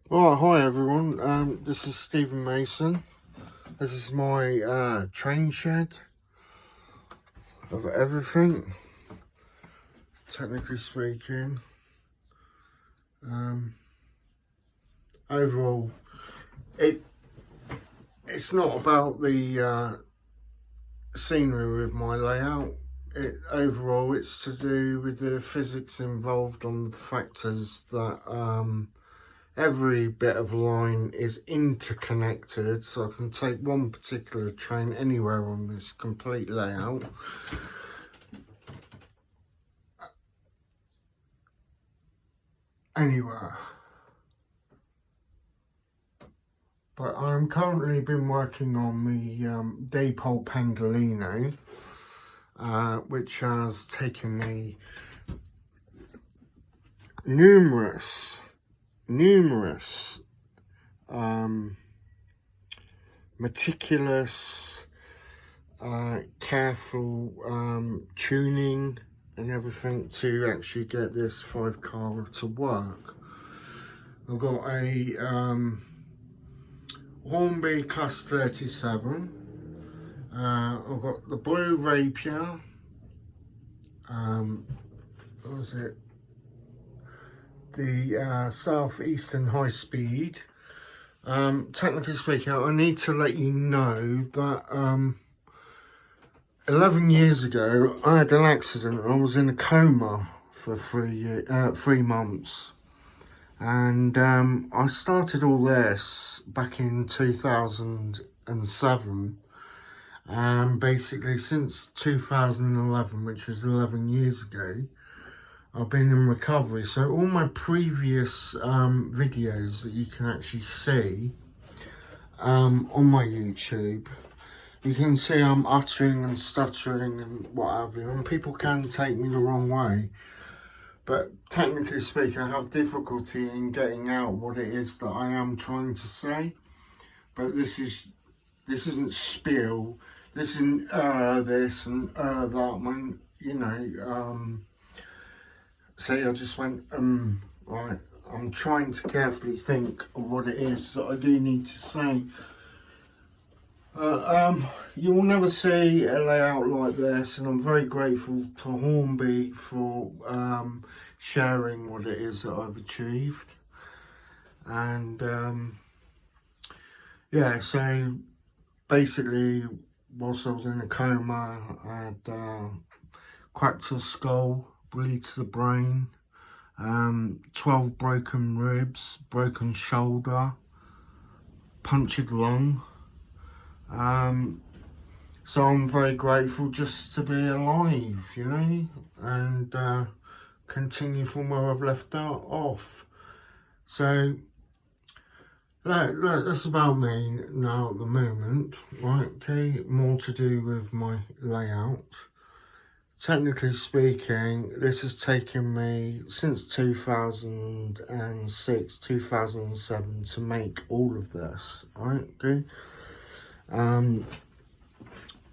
Right, hi everyone. This is Stephen Mason. This is my train shed of everything, technically speaking. Overall, it's not about the scenery with my layout. Overall, it's to do with the physics involved on the factors that every bit of line is interconnected, so I can take one particular train anywhere on this complete layout. Anywhere. But I'm currently been working on the Dipole Pendolino, which has taken me numerous meticulous, careful tuning and everything to actually get this 5-car to work. I've got a Hornby Class 37. I've got the Blue Rapier. What was it? The South Eastern High Speed. Technically speaking, I need to let you know that 11 years ago I had an accident. I was in a coma for 3 months. And I started all this back in 2007, and basically since 2011, which was 11 years ago, I've been in recovery. So all my previous videos that you can actually see on my YouTube, you can see I'm uttering and stuttering and what have you, and people can take me the wrong way. But technically speaking, I have difficulty in getting out what it is that I am trying to say. But this isn't spiel. This isn't this and that. When see, I just went right. I'm trying to carefully think of what it is that I do need to say. You will never see a layout like this, and I'm very grateful to Hornby for sharing what it is that I've achieved. And yeah, so basically, whilst I was in a coma, I had cracked the skull, bleed to the brain, 12 broken ribs, broken shoulder, punctured lung. So I'm very grateful just to be alive, you know, and continue from where I've left off. So that's about me now at the moment, right? Okay, more to do with my layout. Technically speaking, this has taken me since 2006, 2007 to make all of this, right? Okay.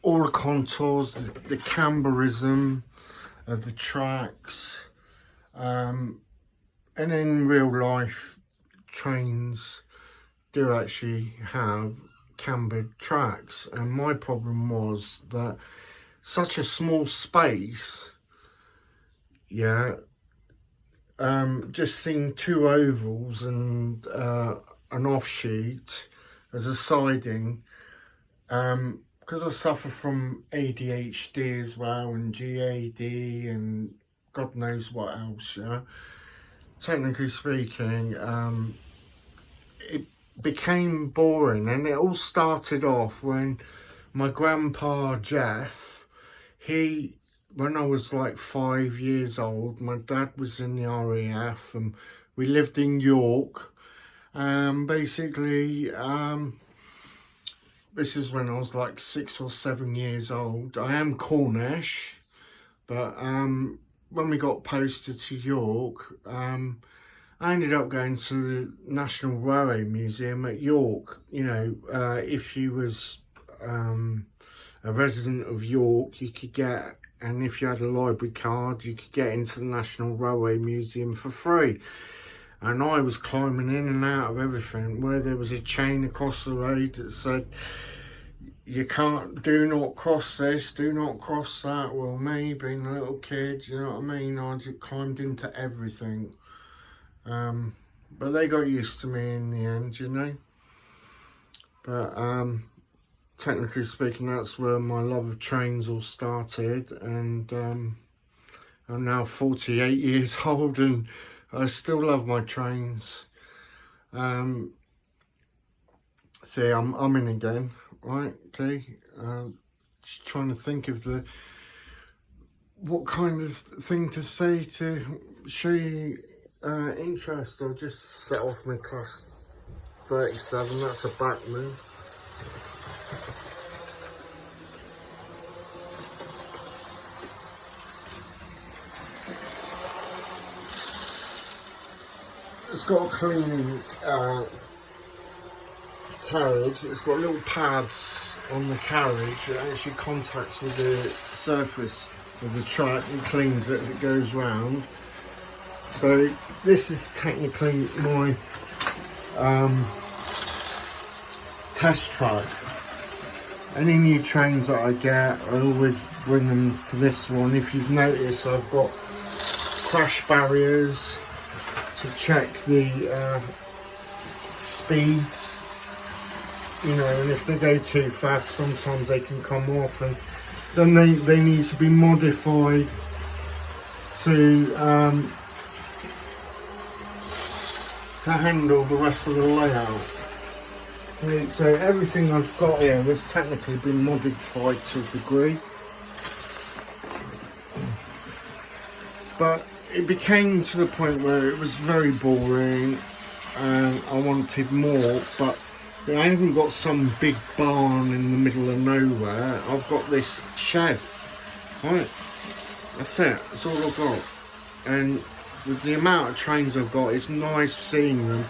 All the contours, the camberism of the tracks, and in real life, trains do actually have cambered tracks. And my problem was that such a small space, just seeing 2 ovals and an offshoot as a siding, because I suffer from ADHD as well, and GAD, and God knows what else, technically speaking, it became boring. And it all started off when my grandpa Jeff, when I was like 5 years old, my dad was in the RAF and we lived in York. Basically, this is when I was like 6 or 7 years old. I am Cornish, but when we got posted to York, I ended up going to the National Railway Museum at York. You know, if you was a resident of York, you could get, and if you had a library card, you could get into the National Railway Museum for free. and I was climbing in and out of everything, where there was a chain across the road that said, you can't, do not cross this, do not cross that. Well, me being a little kid, you know what I mean, I just climbed into everything. But they got used to me in the end, you know. But technically speaking, that's where my love of trains all started, and I'm now 48 years old and I still love my trains. See, I'm in again, right? Okay, just trying to think of what kind of thing to say to show you interest. I'll just set off my class 37. That's a back move. It's got a clean carriage. It's got little pads on the carriage. It actually contacts with the surface of the track and cleans it as it goes round. So this is technically my test track. Any new trains that I get, I always bring them to this one. If you've noticed, I've got crash barriers to check the speeds, you know, and if they go too fast, sometimes they can come off, and then they need to be modified to handle the rest of the layout. Okay, so everything I've got here has technically been modified to a degree, but it became to the point where it was very boring and I wanted more. But I haven't got some big barn in the middle of nowhere. I've got this shed, right? That's it, that's all I've got. And with the amount of trains I've got, it's nice seeing them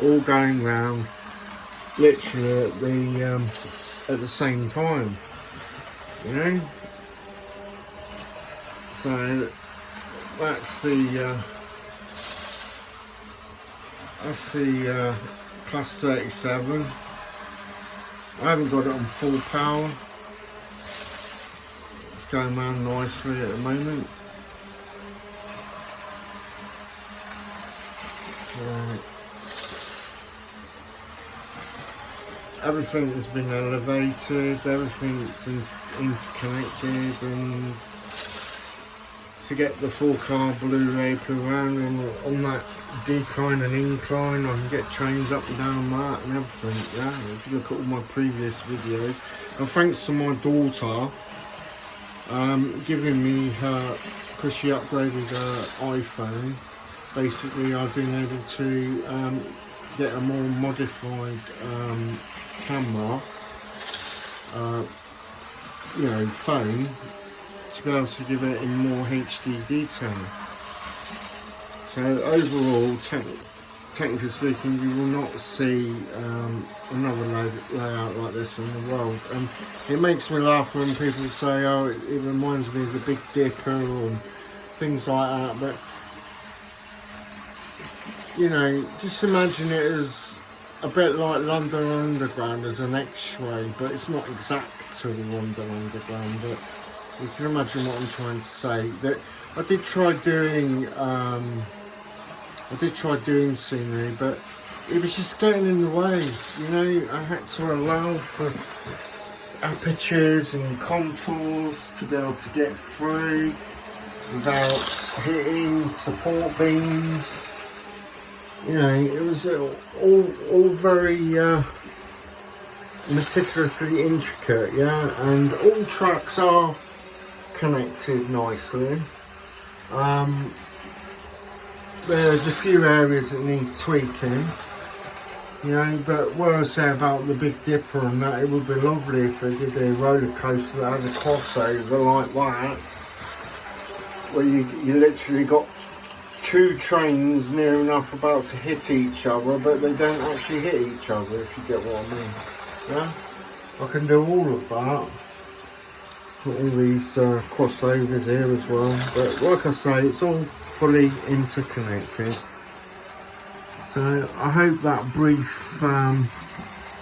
all going round literally at the same time, you know. So that's the class 37. I haven't got it on full power. It's going around nicely at the moment. Everything has been elevated, everything's interconnected, and to get the 4-car Blu-ray around on that decline and incline, I can get trains up and down that and everything. Yeah, if you look at all my previous videos, and thanks to my daughter giving me her, because she upgraded her iPhone, basically I've been able to get a more modified camera, you know, phone, to be able to give it in more HD detail. So overall, technically speaking, you will not see another layout like this in the world. And it makes me laugh when people say, oh, it reminds me of the Big Dipper and things like that. But, you know, just imagine it as a bit like London Underground as an X-ray, but it's not exact to the London Underground. But you can imagine what I'm trying to say. That I did try doing scenery, but it was just getting in the way. You know, I had to allow for apertures and contours to be able to get through without hitting support beams. You know, it was all very meticulously intricate, yeah, and all tracks are connected nicely. There's a few areas that need tweaking, you know, but what I say about the Big Dipper and that, it would be lovely if they did a roller coaster that had a crossover like that, where you literally got two trains near enough about to hit each other, but they don't actually hit each other, if you get what I mean. Yeah, I can do all of that. Put all these crossovers here as well, but like I say, it's all fully interconnected. So I hope that brief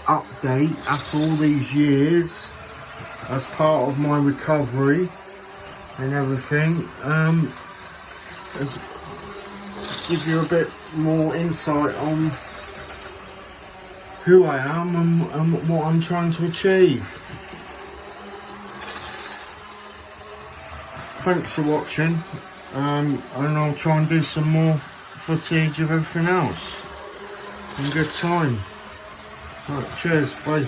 update after all these years as part of my recovery and everything has give you a bit more insight on who I am and what I'm trying to achieve. Thanks for watching, and I'll try and do some more footage of everything else in good time. Right, cheers, bye.